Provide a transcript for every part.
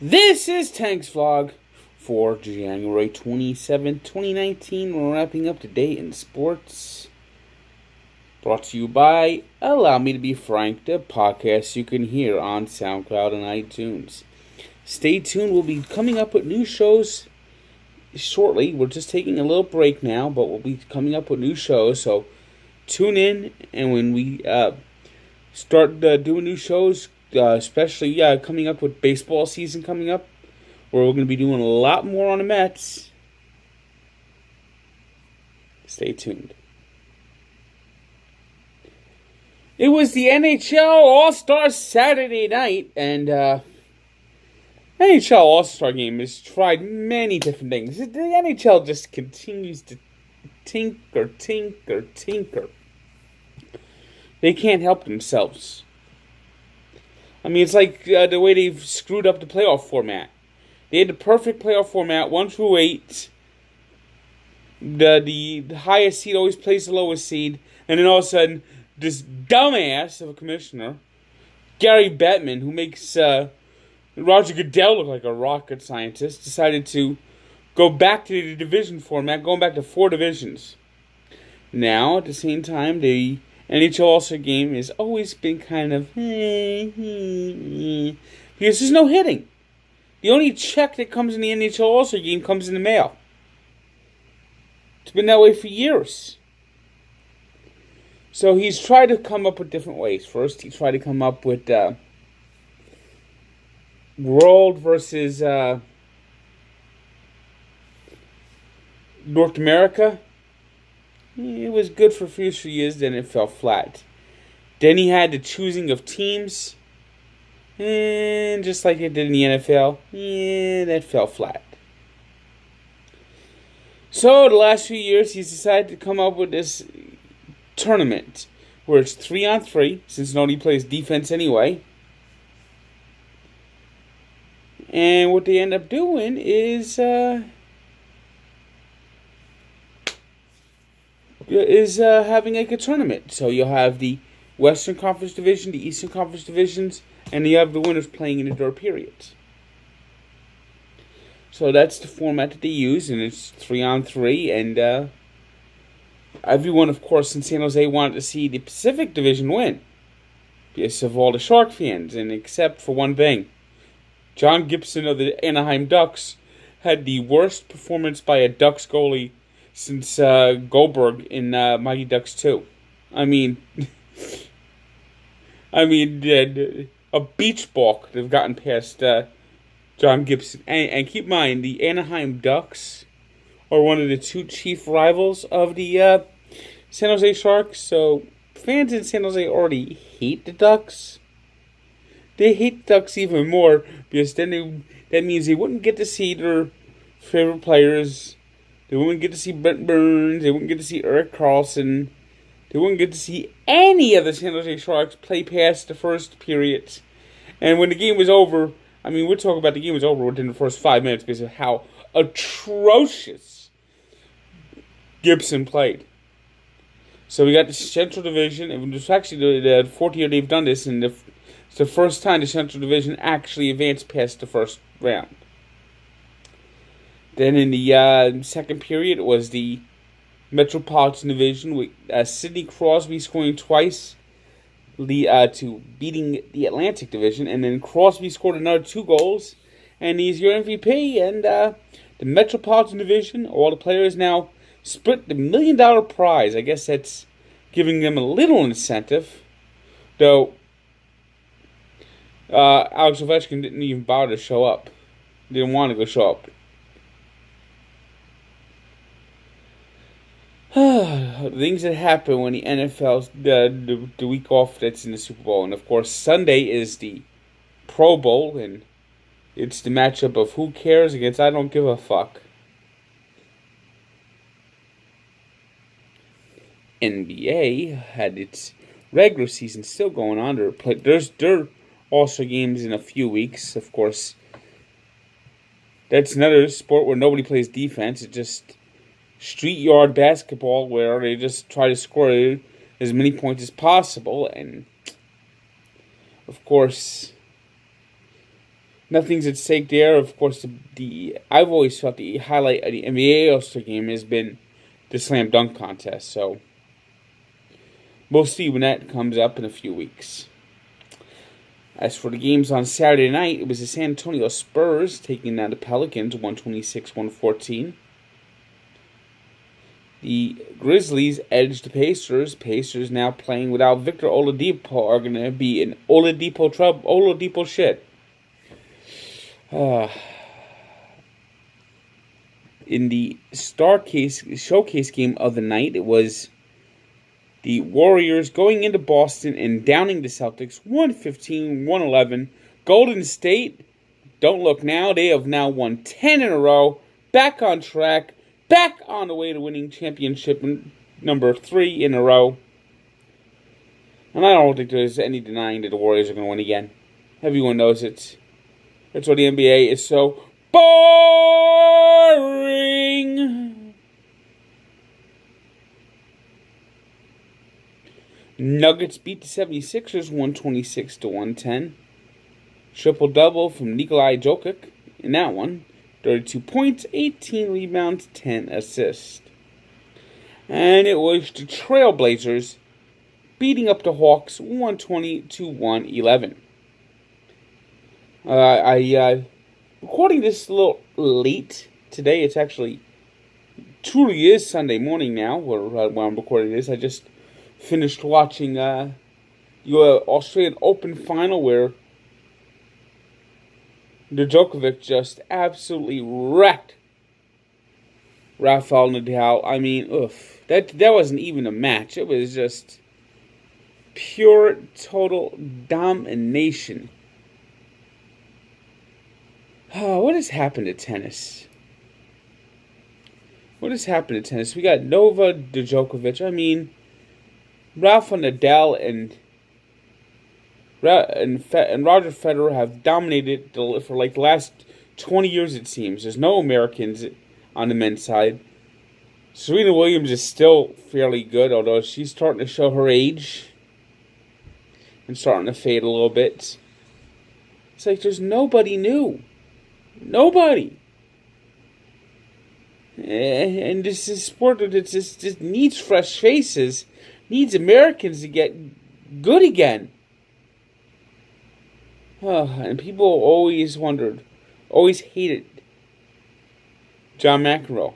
This is Tank's Vlog for January 27th, 2019. We're wrapping up today in sports. Brought to you by Allow Me to Be Frank, the podcast you can hear on SoundCloud and iTunes. Stay tuned. We'll be coming up with new shows shortly. We're just taking a little break now, but we'll be coming up with new shows. So tune in, and when we start doing new shows, especially coming up with baseball season coming up, where we're going to be doing a lot more on the Mets. Stay tuned. It was the NHL All-Star Saturday night, and NHL All-Star Game has tried many different things. The NHL just continues to tinker. They can't help themselves. I mean, it's like the way they've screwed up the playoff format. They had the perfect playoff format, 1 through 8. The highest seed always plays the lowest seed. And then all of a sudden, this dumbass of a commissioner, Gary Bettman, who makes Roger Goodell look like a rocket scientist, decided to go back to the division format, going back to 4 divisions. Now, at the same time, the NHL All-Star Game has always been kind of because there's no hitting. The only check that comes in the NHL All-Star Game comes in the mail. It's been that way for years. So he's tried to come up with different ways. First, he tried to come up with World versus North America. It was good for a few years, then it fell flat. Then he had the choosing of teams. And just like it did in the NFL, that fell flat. So the last few years, he's decided to come up with this tournament where it's 3-on-3, since nobody plays defense anyway. And what they end up doing is having like a tournament. So you'll have the Western Conference Division, the Eastern Conference Divisions, and you have the winners playing in the third periods. So that's the format that they use, and it's 3-on-3, and everyone, of course, in San Jose wanted to see the Pacific Division win, because of all the Shark fans, and except for one thing. John Gibson of the Anaheim Ducks had the worst performance by a Ducks goalie since Goldberg in Mighty Ducks 2. I mean, a beach ball could have gotten past John Gibson. And keep in mind, the Anaheim Ducks are one of the 2 chief rivals of the San Jose Sharks. So fans in San Jose already hate the Ducks. They hate the Ducks even more because then that means they wouldn't get to see their favorite players. They wouldn't get to see Brent Burns. They wouldn't get to see Erik Karlsson. They wouldn't get to see any of the San Jose Sharks play past the first period. And when the game was over, I mean, we're talking about the game was over within the first 5 minutes because of how atrocious Gibson played. So we got the Central Division. It was actually the 4th year they've done this, and it's the first time the Central Division actually advanced past the first round. Then in the second period, it was the Metropolitan Division with Sidney Crosby scoring twice to beating the Atlantic Division. And then Crosby scored another 2 goals, and he's your MVP. And the Metropolitan Division, all the players now split the $1 million prize. I guess that's giving them a little incentive. Though Alex Ovechkin didn't even bother to show up. Didn't want to go show up. Things that happen when the NFL's the week off that's in the Super Bowl. And, of course, Sunday is the Pro Bowl, and it's the matchup of who cares against I don't give a fuck. NBA had its regular season still going on. There's All-Star games in a few weeks, of course. That's another sport where nobody plays defense. It's just street yard basketball where they just try to score as many points as possible. And, of course, nothing's at stake there. Of course, the I've always felt the highlight of the NBA All-Star Game has been the slam dunk contest. So we'll see when that comes up in a few weeks. As for the games on Saturday night, it was the San Antonio Spurs taking down the Pelicans 126-114. The Grizzlies edged the Pacers. Pacers now playing without Victor Oladipo are going to be in Oladipo shit. In the showcase game of the night, it was the Warriors going into Boston and downing the Celtics 115-111. Golden State, don't look now, they have now won 10 in a row, back on track, back on the way to winning championship number 3 in a row. And I don't think there's any denying that the Warriors are going to win again. Everyone knows it. That's why the NBA is so boring. Nuggets beat the 76ers 126-110. Triple-double from Nikolai Jokic in that one. 32 points, 18 rebounds, 10 assists. And it was the Trailblazers beating up the Hawks 120-111. I recording this a little late today. It's actually truly is Sunday morning now when I'm recording this. I just finished watching the Australian Open final where Djokovic just absolutely wrecked Rafael Nadal. I mean, that wasn't even a match. It was just pure, total domination. What has happened to tennis? What has happened to tennis? We got Novak Djokovic. I mean, Rafa Nadal and Roger Federer have dominated for like the last 20 years, it seems. There's no Americans on the men's side. Serena Williams is still fairly good, although she's starting to show her age and starting to fade a little bit. It's like there's nobody new. Nobody. And this is sport that just needs fresh faces, needs Americans to get good again. And people always hated John McEnroe.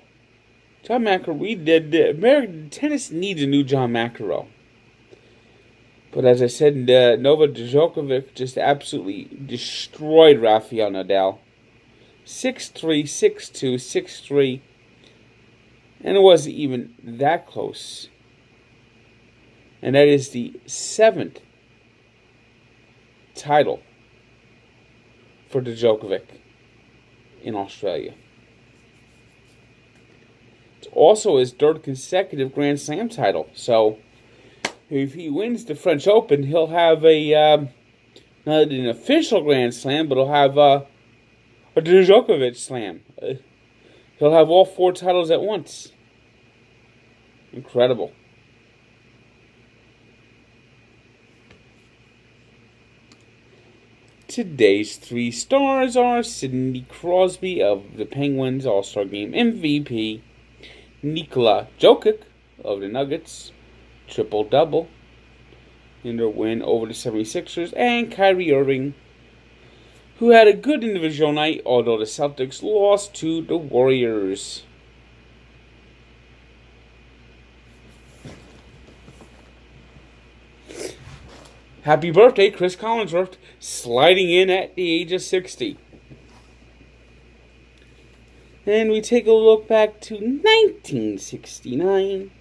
American tennis needs a new John McEnroe. But as I said, Novak Djokovic just absolutely destroyed Rafael Nadal. 6-3, 6-2, 6-3. And it wasn't even that close. And that is the 7th title for Djokovic in Australia. It's also his 3rd consecutive Grand Slam title. So, if he wins the French Open, he'll have not an official Grand Slam, but he'll have a Djokovic Slam. He'll have all 4 titles at once. Incredible. Today's 3 stars are Sidney Crosby of the Penguins All-Star Game MVP, Nikola Jokic of the Nuggets, triple-double in their win over the 76ers, and Kyrie Irving, who had a good individual night, although the Celtics lost to the Warriors. Happy birthday, Chris Collinsworth, sliding in at the age of 60. And we take a look back to 1969,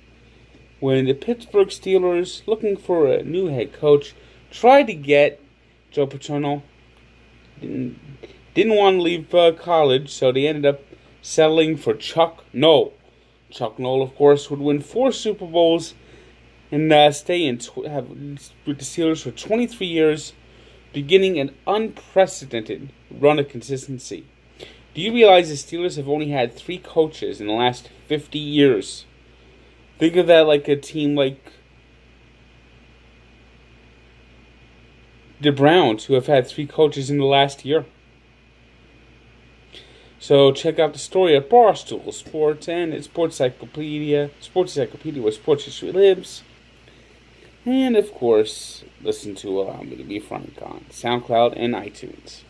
when the Pittsburgh Steelers, looking for a new head coach, tried to get Joe Paterno. Didn't want to leave college, so they ended up settling for Chuck Noll. Chuck Noll, of course, would win 4 Super Bowls and stay with the Steelers for 23 years, beginning an unprecedented run of consistency. Do you realize the Steelers have only had 3 coaches in the last 50 years? Think of that like a team like the Browns, who have had 3 coaches in the last year. So check out the story at Barstool Sports and its Sports Encyclopedia where sports history lives. And of course, listen to Allow Me to Be Frank on SoundCloud and iTunes.